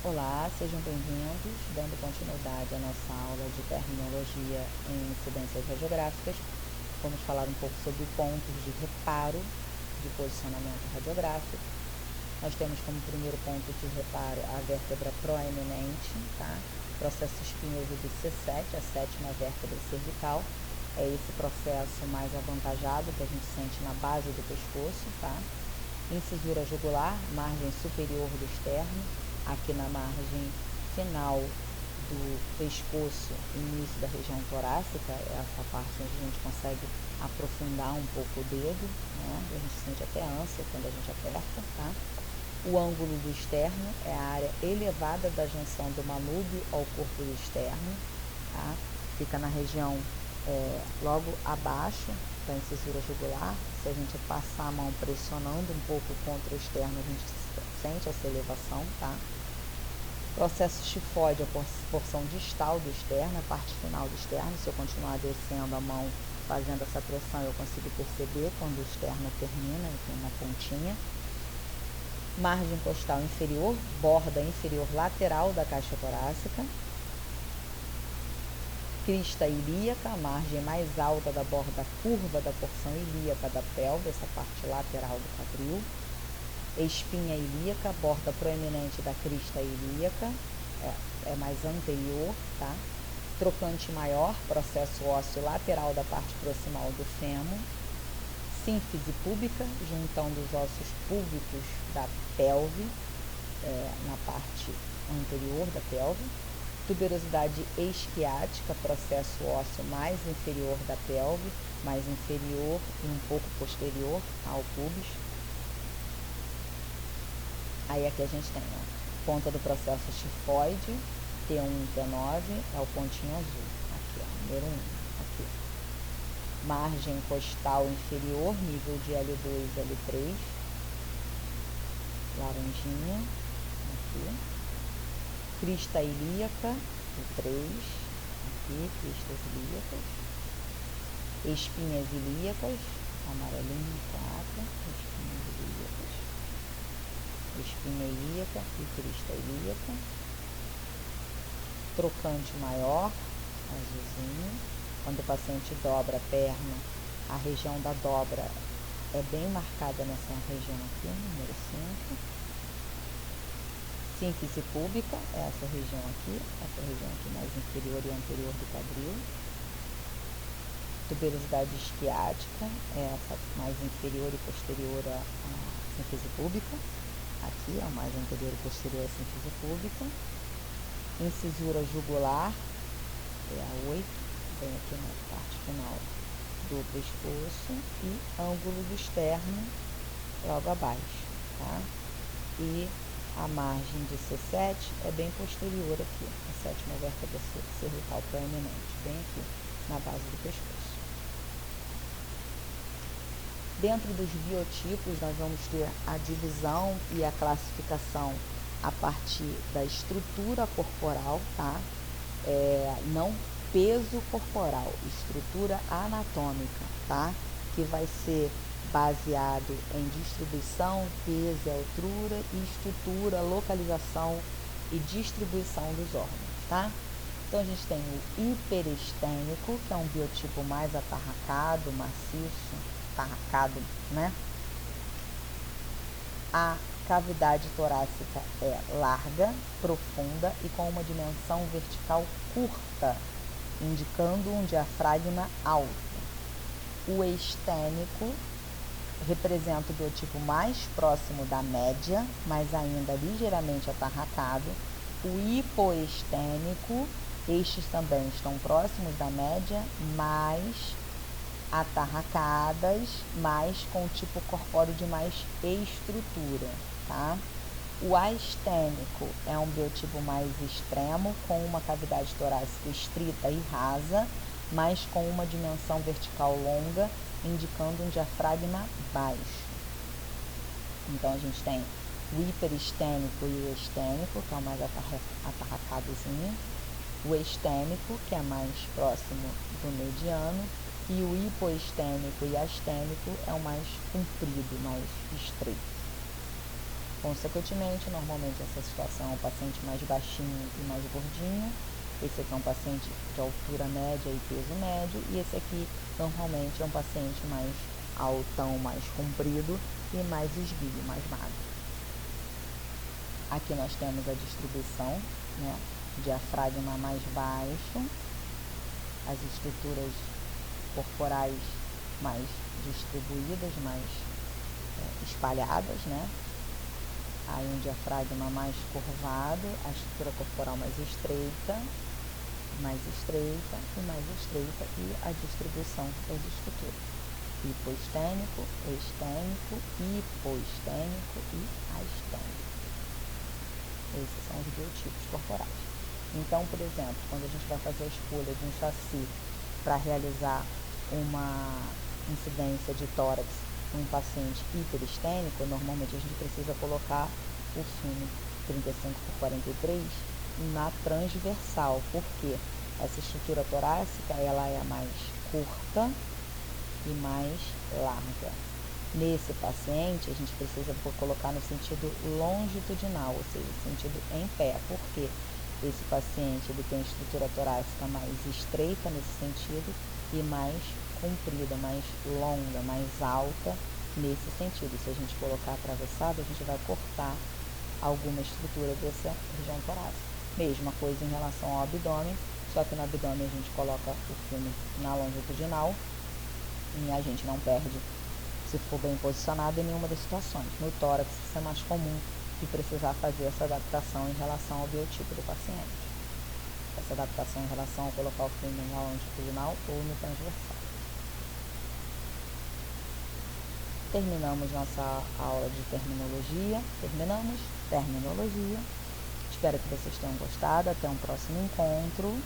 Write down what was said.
Olá, sejam bem-vindos, dando continuidade à nossa aula de terminologia em incidências radiográficas. Vamos falar um pouco sobre pontos de reparo de posicionamento radiográfico. Nós temos como primeiro ponto de reparo a vértebra proeminente, tá? Processo espinhoso do C7, a sétima vértebra cervical. É esse processo mais avantajado que a gente sente na base do pescoço, tá? Incisura jugular, margem superior do externo, aqui na margem final do pescoço, início da região torácica, é essa parte onde a gente consegue aprofundar um pouco o dedo, né? A gente sente até ânsia quando a gente aperta, tá? O ângulo do externo é a área elevada da junção do manúbio ao corpo do externo, tá? Fica na região logo abaixo da incisura jugular. Se a gente passar a mão pressionando um pouco contra o externo, a gente sente essa elevação, tá? Processo chifóide, a porção distal do externo, a parte final do externo. Se eu continuar descendo a mão, fazendo essa pressão, eu consigo perceber quando o externo termina e tem uma pontinha. Margem costal inferior, borda inferior lateral da caixa torácica. Crista ilíaca, a margem mais alta da borda curva da porção ilíaca da pelve, essa parte lateral do quadril. Espinha ilíaca, borda proeminente da crista ilíaca, é mais anterior, tá? Trocante maior, processo ósseo lateral da parte proximal do fêmur. Sínfise púbica, juntão dos ossos púbicos da pelve, na parte anterior da pelve. Tuberosidade esquiática, processo ósseo mais inferior da pelve, mais inferior e um pouco posterior ao pubis. Aí aqui a gente tem, ó, ponta do processo chifoide, T1 e T9, é o pontinho azul, aqui, ó, número 1, aqui. Margem costal inferior, nível de L2 e L3, laranjinha, aqui. Crista ilíaca, o 3, aqui, cristas ilíacas. Espinhas ilíacas, amarelinho, 4, espinhas ilíacas. Espinha ilíaca e crista ilíaca. Trocante maior, azulzinho. Quando o paciente dobra a perna, a região da dobra é bem marcada nessa região aqui, número 5. Sínfise púbica, é essa região aqui mais inferior e anterior do quadril. Tuberosidade esquiática, é essa mais inferior e posterior à sínfise púbica. Aqui, ó, mais anterior e posterior à sínfise púbica. Incisura jugular, é a 8, vem aqui na parte final do pescoço. E ângulo do externo, logo abaixo, tá? E a margem de C7 é bem posterior aqui, a sétima vértebra cervical proeminente, bem aqui na base do pescoço. Dentro dos biotipos, nós vamos ter a divisão e a classificação a partir da estrutura corporal, tá? Não peso corporal, estrutura anatômica, tá? Que vai ser baseado em distribuição, peso e altura, e estrutura, localização e distribuição dos órgãos, tá? Então, a gente tem o hiperestênico, que é um biotipo mais atarracado, maciço, atarracado, né? A cavidade torácica é larga, profunda e com uma dimensão vertical curta, indicando um diafragma alto. O estênico representa o biotipo mais próximo da média, mas ainda ligeiramente atarracado. O hipoestênico, estes também estão próximos da média, mais atarracadas, mas com tipo corpóreo de mais estrutura, tá? O astênico é um biotipo mais extremo, com uma cavidade torácica estrita e rasa, mas com uma dimensão vertical longa, indicando um diafragma baixo. Então, a gente tem o hiperestênico e o estênico, que é o mais atarracadozinho. O estênico, que é mais próximo do mediano. E o hipoestênico e astênico é o mais comprido, mais estreito. Consequentemente, normalmente essa situação é um paciente mais baixinho e mais gordinho. Esse aqui é um paciente de altura média e peso médio. E esse aqui, normalmente, é um paciente mais altão, mais comprido e mais esguio, mais magro. Aqui nós temos a distribuição, né? Diafragma mais baixo, as estruturas corporais mais distribuídas, mais espalhadas, né? Aí um diafragma mais curvado, a estrutura corporal mais estreita e mais estreita, e a distribuição das estruturas. Hipostênico, estênico, hipostênico e astênico. Esses são os biotipos corporais. Então, por exemplo, quando a gente vai fazer a escolha de um chassi para realizar uma incidência de tórax em um paciente hiperestênico, normalmente a gente precisa colocar o filme 35x43 na transversal, porque essa estrutura torácica ela é mais curta e mais larga. Nesse paciente, a gente precisa colocar no sentido longitudinal, ou seja, sentido em pé, porque esse paciente ele tem a estrutura torácica mais estreita nesse sentido e mais comprida, mais longa, mais alta nesse sentido. Se a gente colocar atravessado, a gente vai cortar alguma estrutura dessa região torácica. Mesma coisa em relação ao abdômen, só que no abdômen a gente coloca o filme na longitudinal e a gente não perde, se for bem posicionado, em nenhuma das situações. No tórax, isso é mais comum de precisar fazer essa adaptação em relação ao biotipo do paciente. Essa adaptação em relação a colocar o filme na longitudinal ou no transversal. Terminamos nossa aula de terminologia. Terminologia. Espero que vocês tenham gostado. Até um próximo encontro.